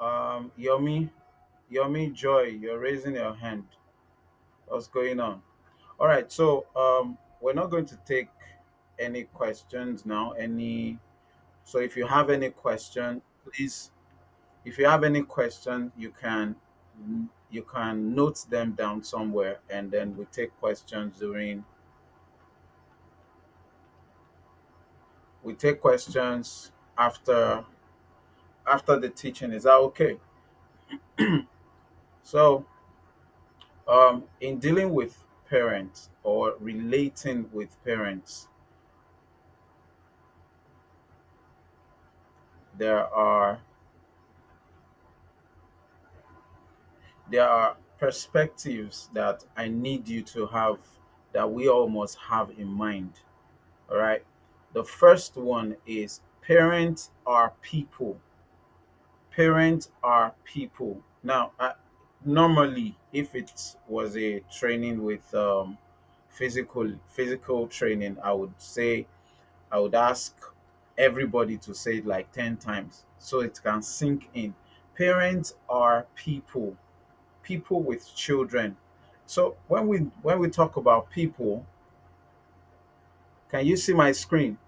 Yomi Joy, you're raising your hand. What's going on? All right, so we're not going to take any questions now. So if you have any question, please. If you have any question, you can note them down somewhere, and then we take questions during. We take questions after the teaching. Is that okay? So in dealing with parents or relating with parents, there are there are perspectives that I need you to have, that we all must have in mind. All right. The first one is parents are people. Parents are people. Now, normally, if it was a training with physical training, I would ask everybody to say it like 10 times so it can sink in. Parents are people, people with children. So when we talk about people, can you see my screen?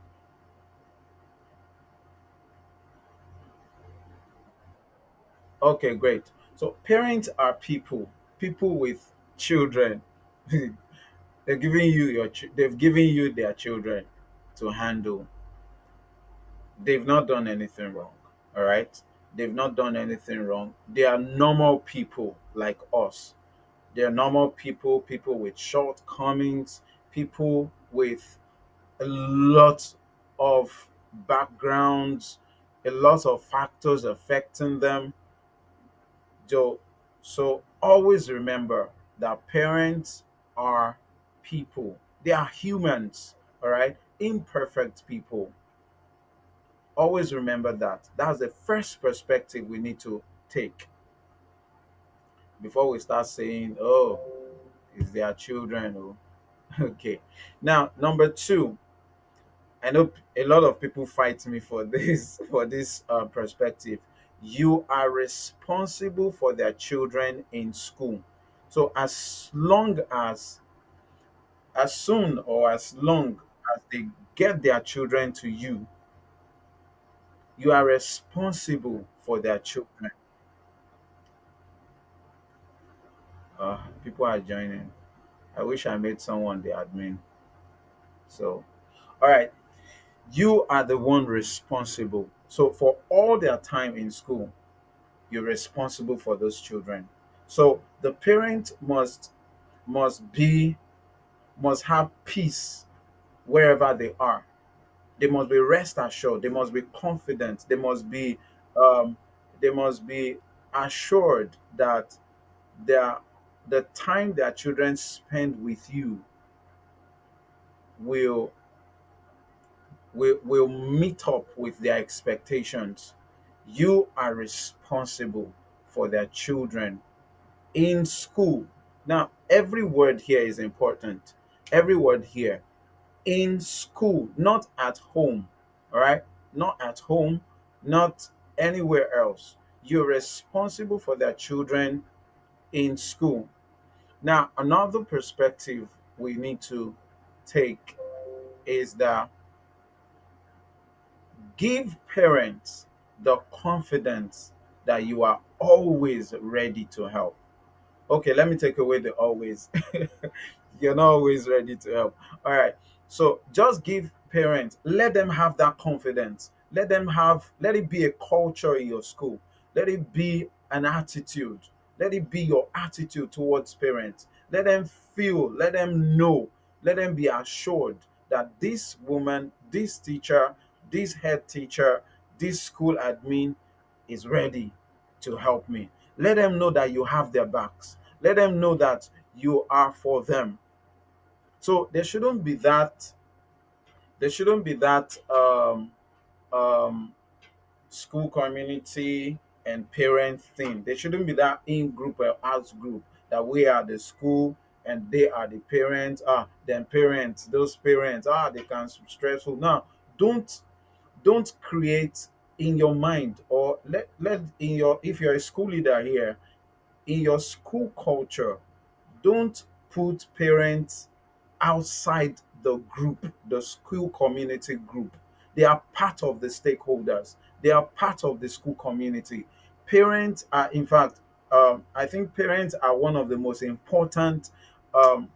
Okay, great. So parents are people, people with children. They've given you their children to handle. They've not done anything wrong. All right? They've not done anything wrong. They are normal people like us. They're normal people, people with shortcomings, people with a lot of backgrounds, a lot of factors affecting them. So, so always remember that parents are people. They are humans, all right? Imperfect people. Always remember that. That's the first perspective we need to take before we start saying, oh, it's their children. Oh. Okay. Now, number two, I know a lot of people fight me for this for this perspective. You are responsible for their children in school. So as soon or as long as they get their children to you, you are responsible for their children. People are joining. I wish I made someone the admin. So, all right, you are the one responsible. So for all their time in school, you're responsible for those children. So the parent must be must have peace wherever they are. They must be rest assured. They must be confident. Um, they must be assured that their the time their children spend with you will will meet up with their expectations. You are responsible for their children in school. Now, every word here is important. Every word here in school, not at home. All right? Not at home, not anywhere else. You're responsible for their children in school. Now, another perspective we need to take is that give parents the confidence that you are always ready to help. Okay, let me take away the always. You're not always ready to help. All right. So just give parents, let them have that confidence. Let it be a culture in your school. Let it be an attitude. Let it be your attitude towards parents. Let them feel, let them know, let them be assured that this woman, this teacher, this head teacher, this school admin is ready to help me. Let them know that you have their backs. Let them know that you are for them. So there shouldn't be that um, school community and parent thing. There shouldn't be that in group or out group that we are the school and they are the parents. Then parents, those parents, they can be stressful. Now, don't don't create. in your mind, or let in your, if you're a school leader here, in your school culture, don't put parents outside the group, the school community group. They are part of the stakeholders, they are part of the school community. Parents are, in fact, I think parents are one of the most important um,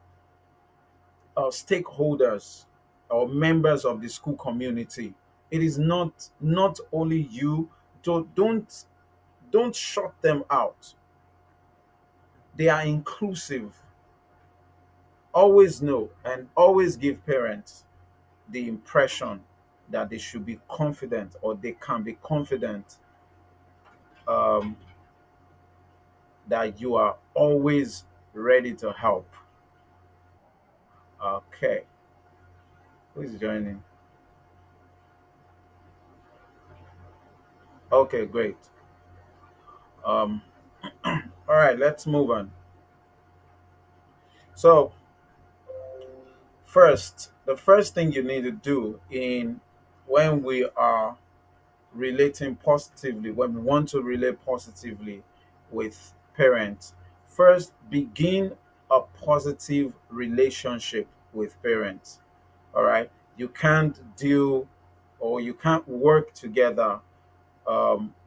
stakeholders or members of the school community. It is not only you. Don't shut them out. They are inclusive. Always know and always give parents the impression that they should be confident, or they can be confident, um, that you are always ready to help. Okay, who is joining? Okay, great. Um, all right, let's move on. So, the first thing you need to do in when we are relating positively, when we want to relate positively with parents, first begin a positive relationship with parents. All right, you can't deal, or you can't work together.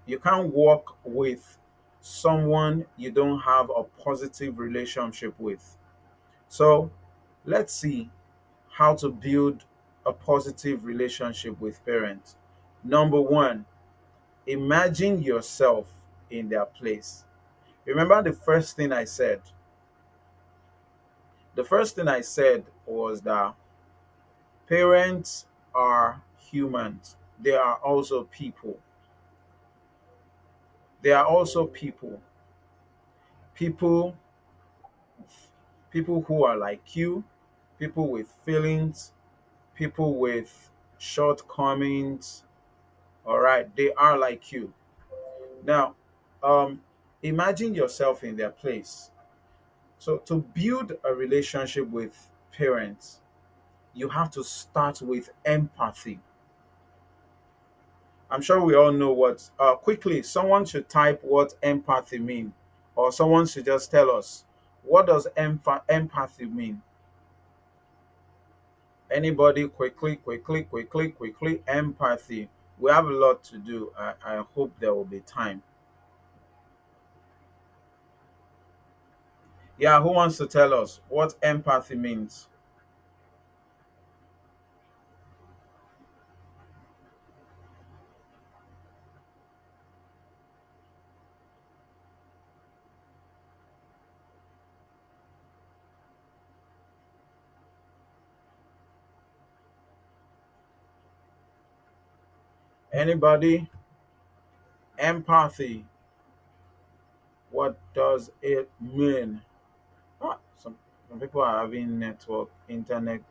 You can't work with someone you don't have a positive relationship with. So let's see how to build a positive relationship with parents. Number one, imagine yourself in their place. Remember the first thing I said? The first thing I said was that parents are humans. They are also people. They are also people. People, people who are like you, people with feelings, people with shortcomings. All right, they are like you. Now, um, imagine yourself in their place. So, to build a relationship with parents, you have to start with empathy. I'm sure we all know what. Quickly, someone should type what empathy mean, or someone should just tell us what does empathy mean. Anybody? Quickly, quickly, quickly, quickly. Empathy. We have a lot to do. I hope there will be time. Yeah, who wants to tell us what empathy means? Anybody? Empathy. What does it mean? Ah, some people are having internet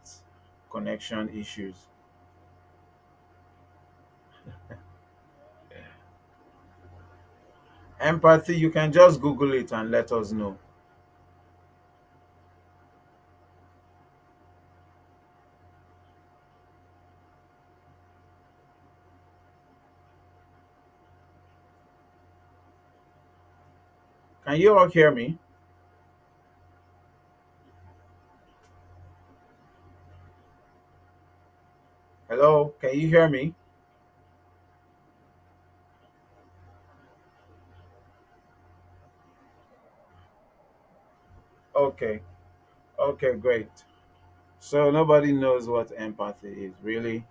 connection issues. Empathy, you can just Google it and let us know. Can you all hear me? Hello, can you hear me? Okay, okay, great. So nobody knows what empathy is, really?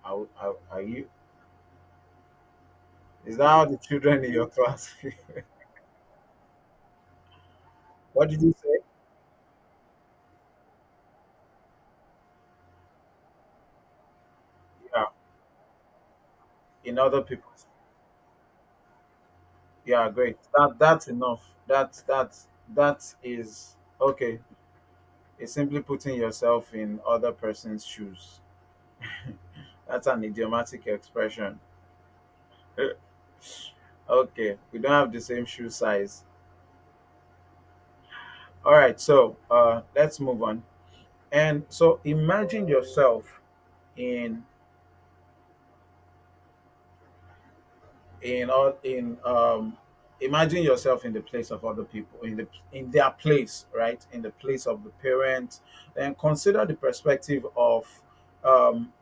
Are you? Is that how the children in your class feel? What did you say? Yeah, in other people's. Yeah, great. That's enough. That is okay. It's simply putting yourself in other person's shoes. That's an idiomatic expression. Okay, we don't have the same shoe size. All right, so let's move on. And so imagine yourself in in imagine yourself in the place of other people, in their place, right, in the place of the parent. Then consider the perspective of, um,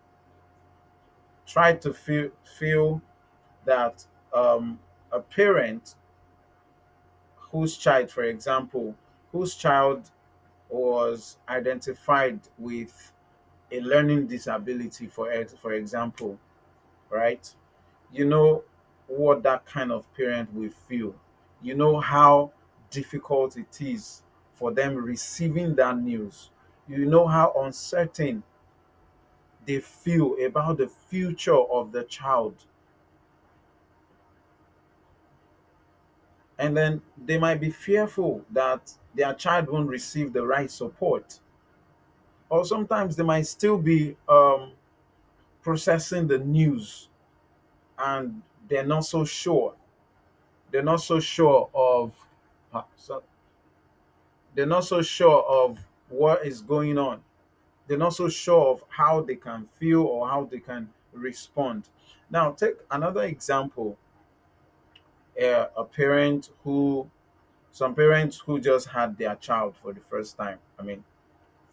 try to feel that, a parent whose child, for example, whose child was identified with a learning disability, for example, right? You know what that kind of parent will feel. You know how difficult it is for them receiving that news. You know how uncertain they feel about the future of the child. And then they might be fearful that their child won't receive the right support. Or sometimes they might still be processing the news, and they're not so sure. They're not so sure of so they're not so sure of what is going on. They're not so sure of how they can feel or how they can respond. Now, take another example. A parent who, some parents who just had their child for the first time. I mean,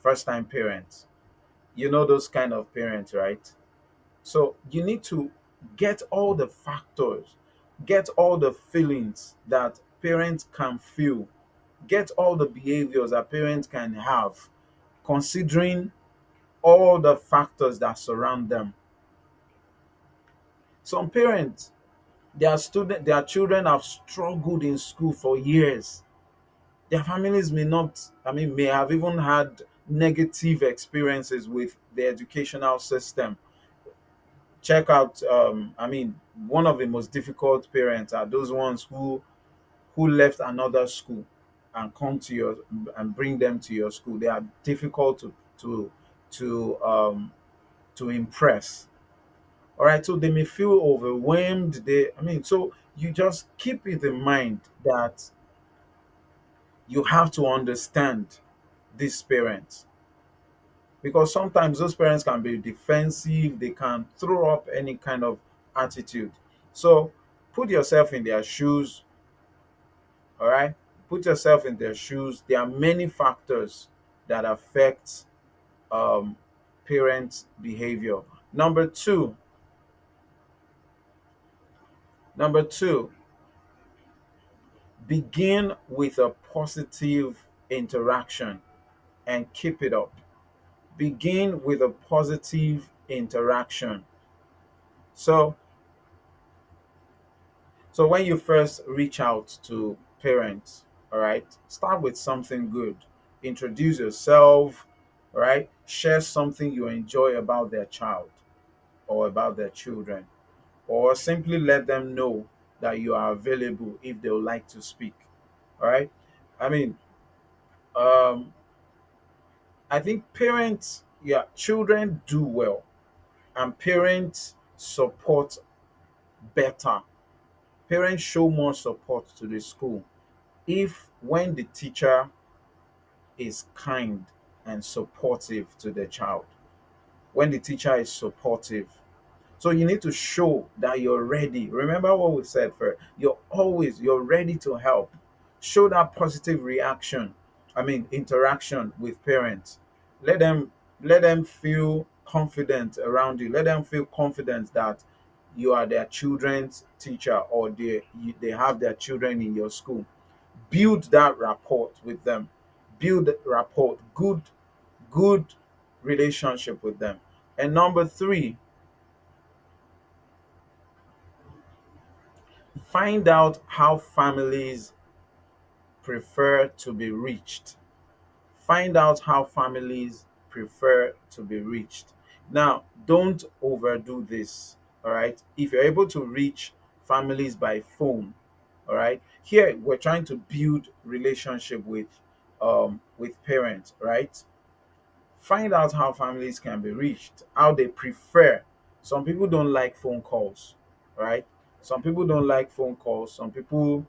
first time parents. You know those kind of parents, right? So you need to get all the factors, get all the feelings that parents can feel, get all the behaviors that parents can have, considering all the factors that surround them. Some parents, their children have struggled in school for years. Their families may not, I mean, may have even had negative experiences with the educational system. Check out, I mean, one of the most difficult parents are those ones who left another school and come to your and bring them to your school. They are difficult to to um to impress. All right, so they may feel overwhelmed. I mean, so you just keep it in mind that you have to understand these parents, because sometimes those parents can be defensive, they can throw up any kind of attitude. So put yourself in their shoes, all right? Put yourself in their shoes. There are many factors that affect um, parents' behavior. Number two, number two, begin with a positive interaction and keep it up. Begin with a positive interaction. So So when you first reach out to parents, all right, start with something good. Introduce yourself, all right? Share something you enjoy about their child or about their children, or simply let them know that you are available if they would like to speak. All right? I mean, um, I think parents, yeah, children do well, and parents support better. Parents show more support to the school if when the teacher is kind and supportive to the child, when the teacher is supportive. So you need to show that you're ready. Remember what we said first. You're ready to help. Show that positive reaction. I mean interaction with parents. Let them let them feel confident around you. Let them feel confident that you are their children's teacher, or they have their children in your school. Build that rapport with them. Build rapport, good relationship with them. And number three, find out how families prefer to be reached. Find out how families prefer to be reached. Now, don't overdo this. All right, if you're able to reach families by phone, all right, here we're trying to build relationship with parents, right? Find out how families can be reached, how they prefer. Some people don't like phone calls, right? Some people don't like phone calls. Some people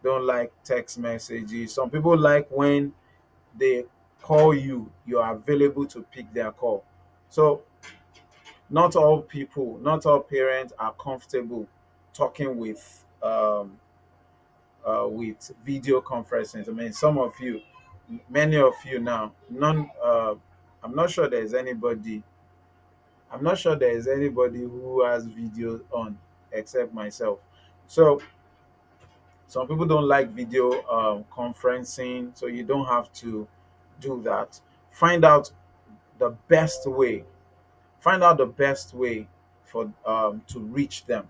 don't like text messages. Some people like when they call you, you are available to pick their call. So not all people, not all parents are comfortable. talking with video conferencing. I mean, some of you, many of you now, none. I'm not sure there is anybody. I'm not sure there is anybody who has video on except myself. So some people don't like video conferencing, so you don't have to do that. Find out the best way. Find out the best way for to reach them.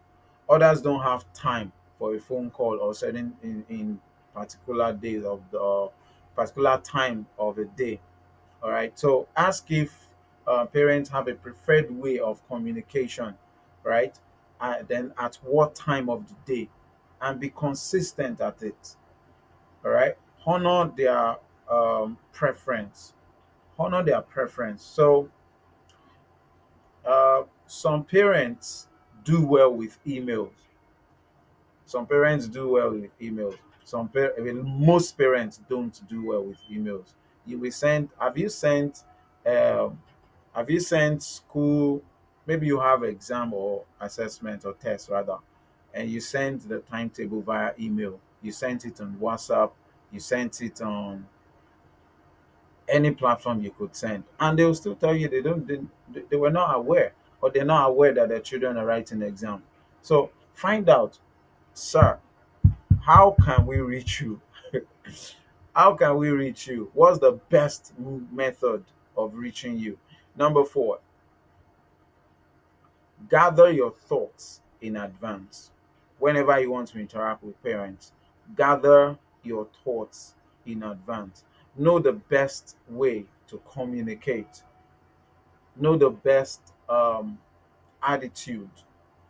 Others don't have time for a phone call or certain in particular days of the particular time of the day. All right. So ask if parents have a preferred way of communication, right? Then at what time of the day, and be consistent at it. All right. Honor their preference. Honor their preference. So some parents do well with emails. Some parents do well with emails. I mean, most parents don't do well with emails. You will send. Um, have you sent school? Maybe you have exam or assessment or test rather, and you send the timetable via email. You sent it on WhatsApp. You sent it on any platform you could send, and they will still tell you they were not aware, or they're not aware that their children are writing the exam. So find out, sir, how can we reach you? How can we reach you? What's the best method of reaching you? Number four, gather your thoughts in advance. Whenever you want to interact with parents, gather your thoughts in advance. Know the best way to communicate. Know the best attitude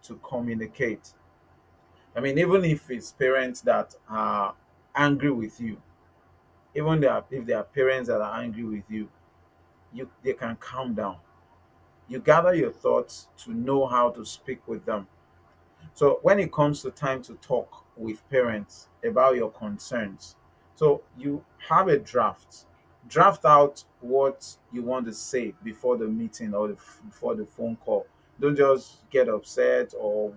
to communicate. I mean, even if it's parents that are angry with you, if there are parents that are angry with you, they can calm down. You gather your thoughts to know how to speak with them. So when it comes to time to talk with parents about your concerns, so you have a draft. Draft out what you want to say before the meeting or before the phone call. Don't just get upset or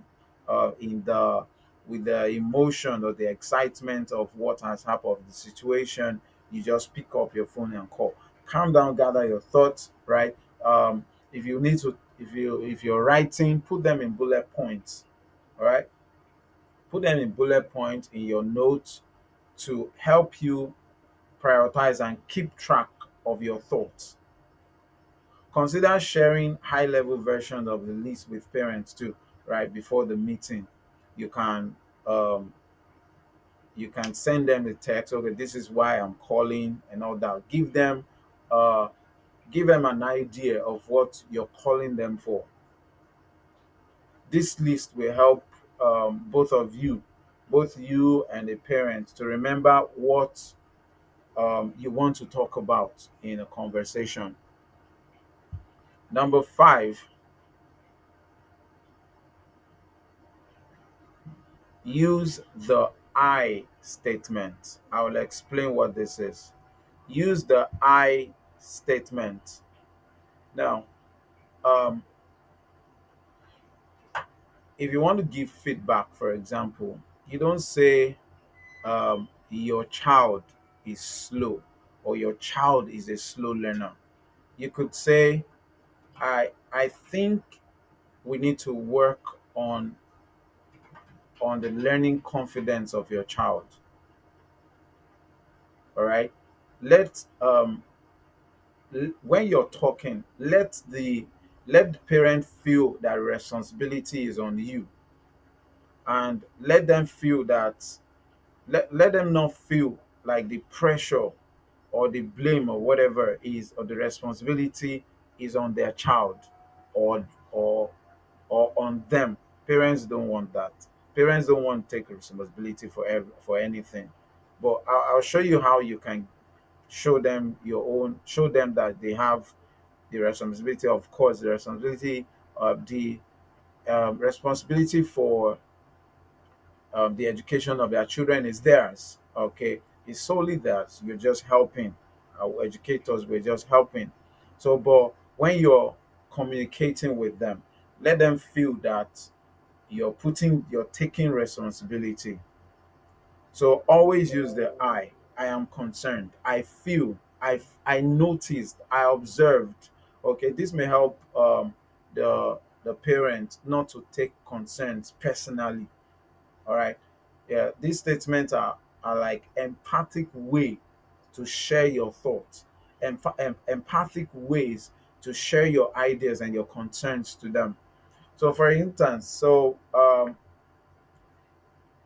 in the with the emotion or the excitement of what has happened, the situation. You just pick up your phone and call. Calm down, gather your thoughts. Right. If you need to, if you're writing, put them in bullet points. All right, put them in bullet points in your notes to help you prioritize and keep track of your thoughts. Consider sharing high level versions of the list with parents too, right? Before the meeting, you can um, you can send them a text. Okay, this is why I'm calling and all that. Uh, give them an idea of what you're calling them for. This list will help both you and the parent, to remember what you want to talk about in a conversation. Number five, use the I statement. I will explain what this is. Use the I statement. Now, um, if you want to give feedback, for example, you don't say your child is slow or your child is a slow learner. You could say, I think we need to work on the learning confidence of your child. All right. Let when you're talking, let the parent feel that responsibility is on you, and let them feel that let them not feel like the pressure or the blame or whatever is, or the responsibility is on their child, or or on them. Parents don't want that. Parents don't want to take responsibility for anything. But I'll show you how you can show them that they have the responsibility. Of course, the responsibility for the education of their children is theirs. Okay, it's solely theirs. You're just helping. Our educators, we're just helping. But when you're communicating with them, let them feel that you're taking responsibility. So always use the I am concerned, I feel, I noticed, I observed. Okay, this may help the parent not to take concerns personally. All right. Yeah, these statements are like empathic way to share your thoughts, empathic ways to share your ideas and your concerns to them. So for instance,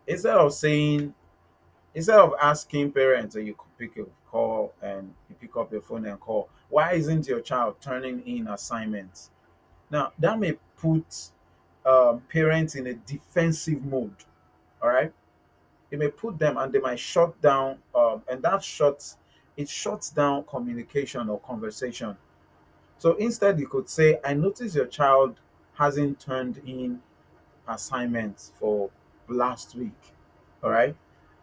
instead of saying, instead of asking parents and you could pick a call and you pick up your phone and call, why isn't your child turning in assignments? Now that may put parents in a defensive mode. All right, it may put them and they might shut down, and it shuts down communication or conversation. So instead, you could say, I notice your child hasn't turned in assignments for last week. All right.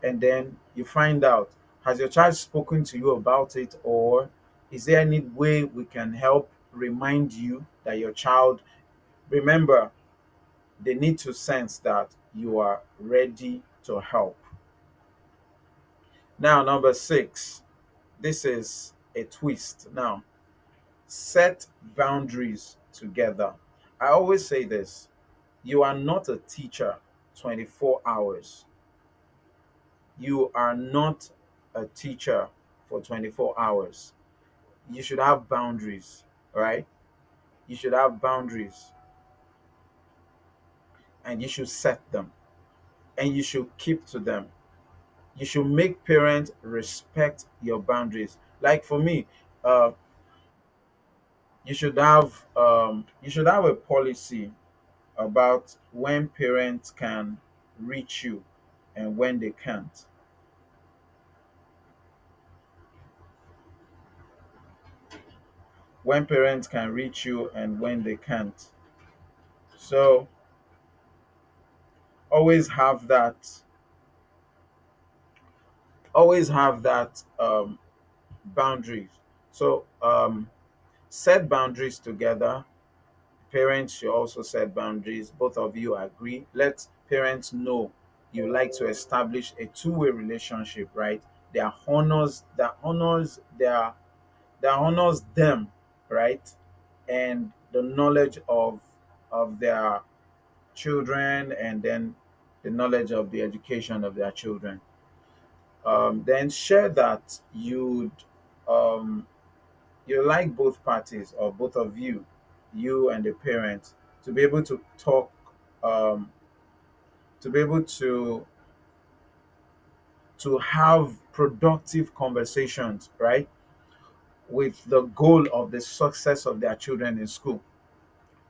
And then you find out, has your child spoken to you about it, or is there any way we can help remind you that your child, remember, they need to sense that you are ready to help. Now, number six, this is a twist. Now, set boundaries together. I always say this: you are not a teacher 24 hours. You are not a teacher for 24 hours. You should have boundaries, right? You should have boundaries and you should set them and you should keep to them. You should make parents respect your boundaries. Like for me, uh, you should have a policy about when parents can reach you and when they can't. When parents can reach you and when they can't. So always have that, always have that boundaries. So set boundaries together. Parents should also set boundaries. Both of you agree. Let parents know you like to establish a two-way relationship, right? That honors them, right? And the knowledge of their children, and then the knowledge of the education of their children. Then share that um, you like both parties or both of you, you and the parents, to be able to talk, um, to be able to have productive conversations, right, with the goal of the success of their children in school.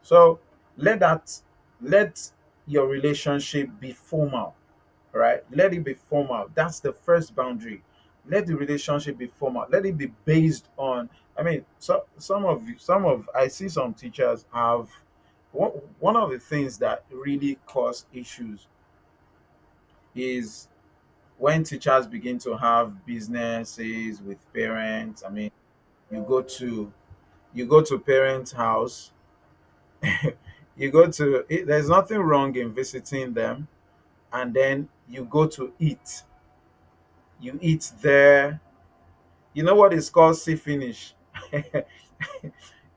So let that let your relationship be formal, right? Let it be formal. That's the first boundary. Let the relationship be formal. Let it be based on. I mean, so some of I see some teachers have one of the things that really cause issues is when teachers begin to have businesses with parents. I mean, you go to you go to parents' house. There's nothing wrong in visiting them, and then you go to eat. You eat there. You know what is called see finish.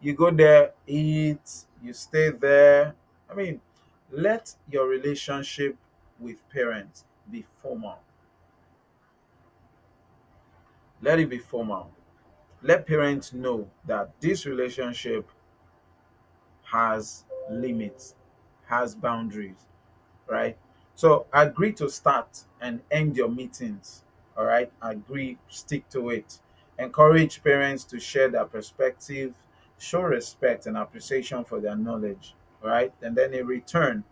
You go there, eat, you stay there. I mean, let your relationship with parents be formal. Let it be formal. Let parents know that this relationship has limits, has boundaries, right? So agree to start and end your meetings. All right, agree, stick to it. Encourage parents to share their perspective, show respect and appreciation for their knowledge. All right, and then in return,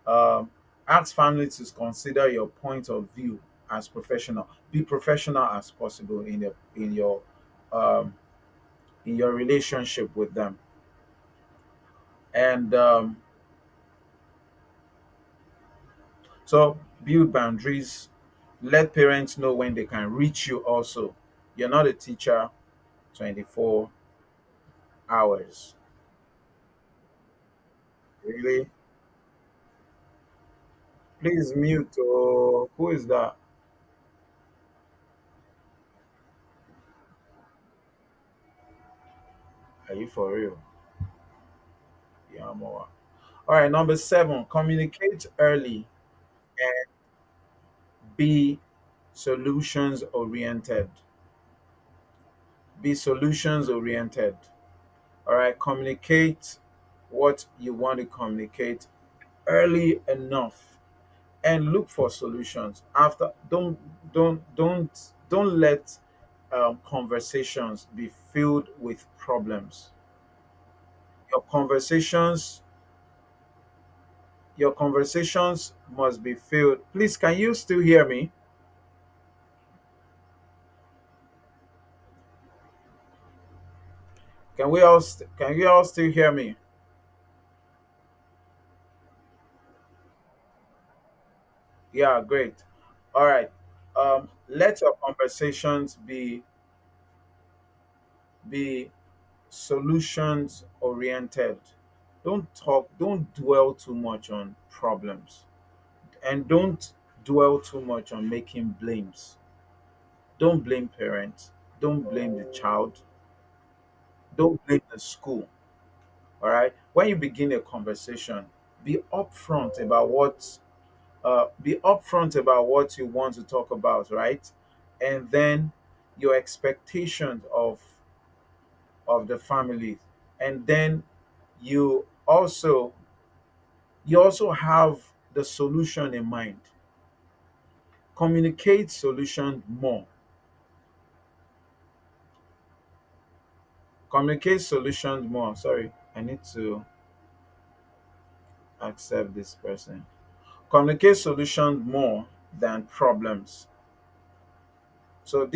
um, ask families to consider your point of view as professional. Be professional as possible um, in your relationship with them, and so build boundaries. Let parents know when they can reach you also. You're not a teacher 24 hours. Really? Please mute. Oh, who is that? Are you for real? Yeah, more. All right, number seven, communicate early and be solutions oriented. Be solutions oriented. All right, communicate what you want to communicate early enough and look for solutions after. Don't let conversations be filled with problems. Your conversations your conversations must be filled. Please, can you still hear me? Can you all still hear me? Yeah, great. All right. Let your conversations be solutions oriented. Don't dwell too much on problems, and don't dwell too much on making blames. Don't blame parents. Don't blame the child. Don't blame the school. All right. When you begin a conversation, be upfront about what you want to talk about, right? And then your expectations of the family, and then you also you also have the solution in mind. Communicate solution more. Communicate solutions more. Sorry, I need to accept this person. Communicate solutions more than problems. So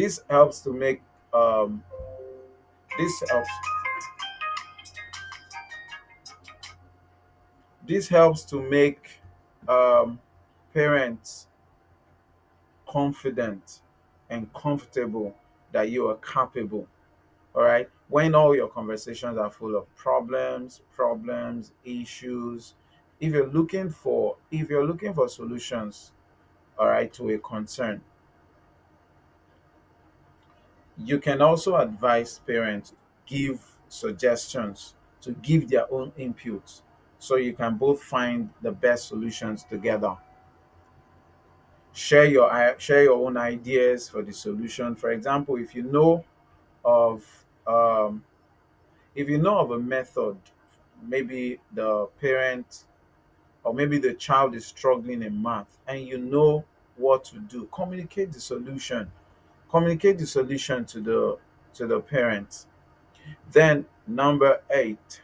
um this helps this helps to make um parents confident and comfortable that you are capable. All right. When all your conversations are full of problems, issues, if you're looking for solutions, all right, to a concern, you can also advise parents, give suggestions, to give their own input, so you can both find the best solutions together. Share your own ideas for the solution. For example, of um, if you know of a method, maybe the parent or maybe the child is struggling in math, and you know what to do, communicate the solution to the parents. Then number 8,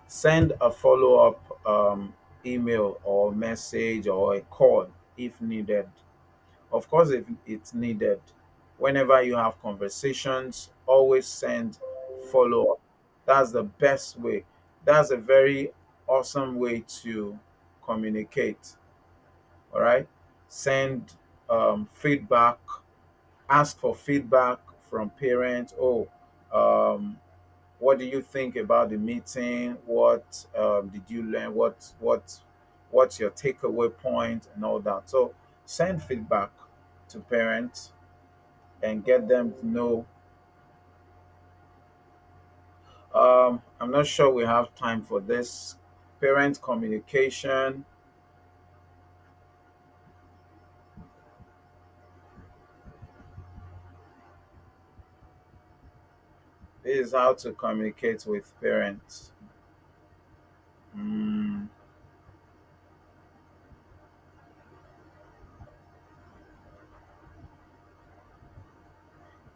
send a follow-up email or message or a call if needed. Of course, if it's needed, whenever you have conversations, always send follow up. That's the best way. That's a very awesome way to communicate. All right. Send feedback, ask for feedback from parents. Oh, um, what do you think about the meeting? What did you learn? What's your takeaway point and all that? So send feedback to parents and get them to know. I'm not sure we have time for this. Parent communication. This is how to communicate with parents. Mm,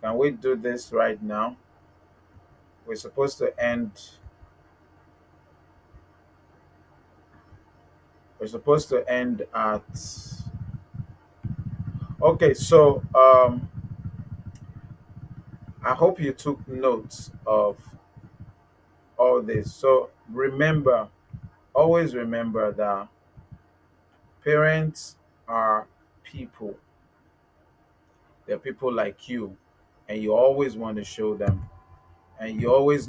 can we do this right now? We're supposed to end. We're supposed to end at. Okay, so I hope you took notes of all this. So remember, always remember that parents are people. They're people like you, and you always want to show them, and you always